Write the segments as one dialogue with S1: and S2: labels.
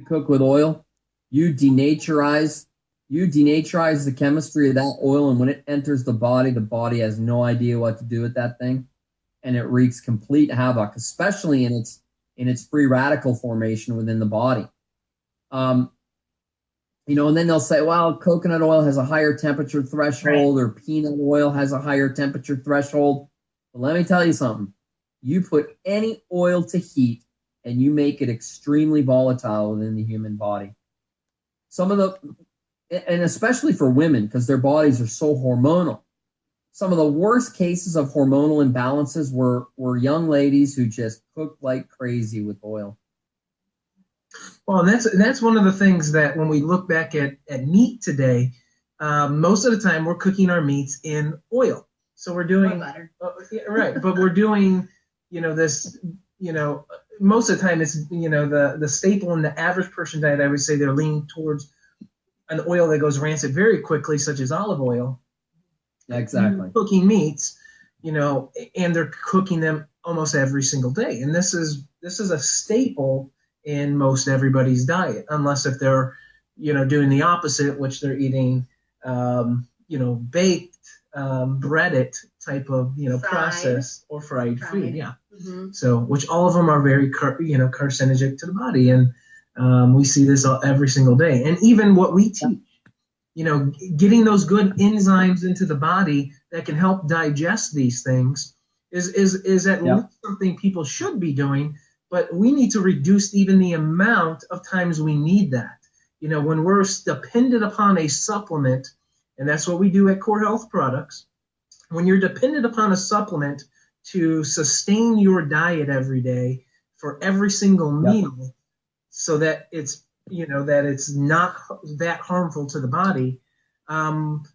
S1: cook with oil, you denaturize the chemistry of that oil, and when it enters the body has no idea what to do with that thing, and it wreaks complete havoc, especially in its free radical formation within the body. And then they'll say, well, coconut oil has a higher temperature threshold, right, or peanut oil has a higher temperature threshold. But let me tell you something. You put any oil to heat and you make it extremely volatile within the human body. And especially for women, because their bodies are so hormonal. Some of the worst cases of hormonal imbalances were young ladies who just cooked like crazy with oil.
S2: Well, that's one of the things that when we look back at meat today, most of the time we're cooking our meats in oil. So we're doing right, but we're doing this most of the time it's the staple in the average person diet. I would say they're leaning towards an oil that goes rancid very quickly, such as olive oil.
S1: Exactly.
S2: Cooking meats, and they're cooking them almost every single day, and this is a staple in most everybody's diet, unless if they're doing the opposite, which they're eating baked, breaded type of processed or fried food. Yeah. Mm-hmm. So which all of them are very carcinogenic to the body, and we see this every single day. And even what we teach, getting those good enzymes into the body that can help digest these things is at least something people should be doing. But we need to reduce even the amount of times we need that. When we're dependent upon a supplement, and that's what we do at Core Health Products, when you're dependent upon a supplement to sustain your diet every day for every single meal, so that it's not that harmful to the body, not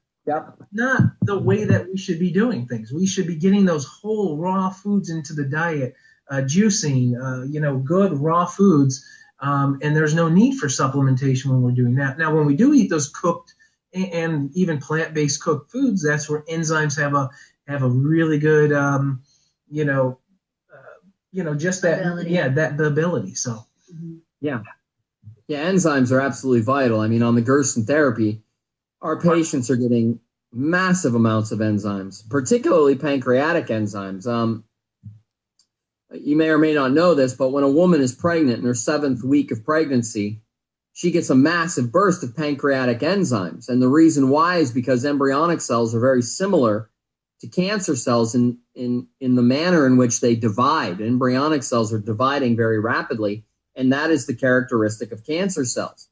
S2: the way that we should be doing things. We should be getting those whole raw foods into the diet. Juicing, good raw foods, and there's no need for supplementation when we're doing that. Now, when we do eat those cooked and even plant-based cooked foods, that's where enzymes have a really good, just that ability. The ability. So,
S1: yeah, enzymes are absolutely vital. I mean, on the Gerson therapy, our patients are getting massive amounts of enzymes, particularly pancreatic enzymes. You may or may not know this, but when a woman is pregnant in her 7th week of pregnancy, she gets a massive burst of pancreatic enzymes. And the reason why is because embryonic cells are very similar to cancer cells in the manner in which they divide. Embryonic cells are dividing very rapidly, and that is the characteristic of cancer cells.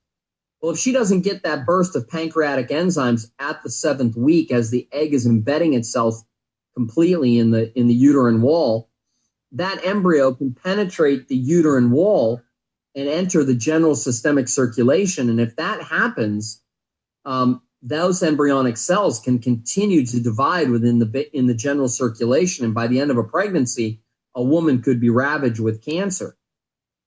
S1: Well, if she doesn't get that burst of pancreatic enzymes at the 7th week as the egg is embedding itself completely in the uterine wall, that embryo can penetrate the uterine wall and enter the general systemic circulation. And if that happens, those embryonic cells can continue to divide in the general circulation. And by the end of a pregnancy, a woman could be ravaged with cancer.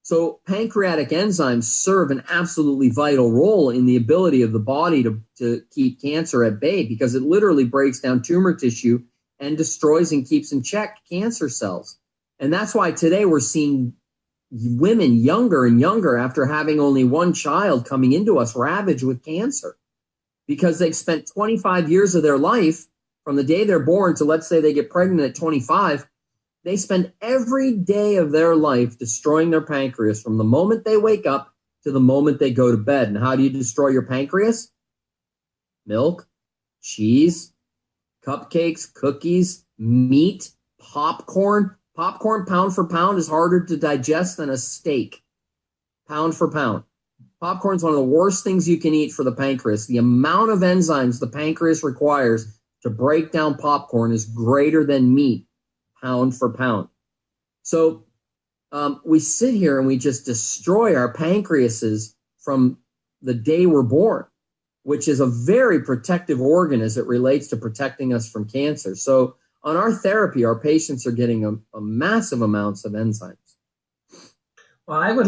S1: So pancreatic enzymes serve an absolutely vital role in the ability of the body to keep cancer at bay, because it literally breaks down tumor tissue and destroys and keeps in check cancer cells. And that's why today we're seeing women younger and younger after having only one child coming into us ravaged with cancer, because they've spent 25 years of their life from the day they're born to, let's say, they get pregnant at 25. They spend every day of their life destroying their pancreas from the moment they wake up to the moment they go to bed. And how do you destroy your pancreas? Milk, cheese, cupcakes, cookies, meat, popcorn. Popcorn, pound for pound, is harder to digest than a steak. Pound for pound. Popcorn is one of the worst things you can eat for the pancreas. The amount of enzymes the pancreas requires to break down popcorn is greater than meat, pound for pound. So we sit here and we just destroy our pancreases from the day we're born, which is a very protective organ as it relates to protecting us from cancer. So on our therapy, our patients are getting a massive amounts of enzymes.
S2: Well, I would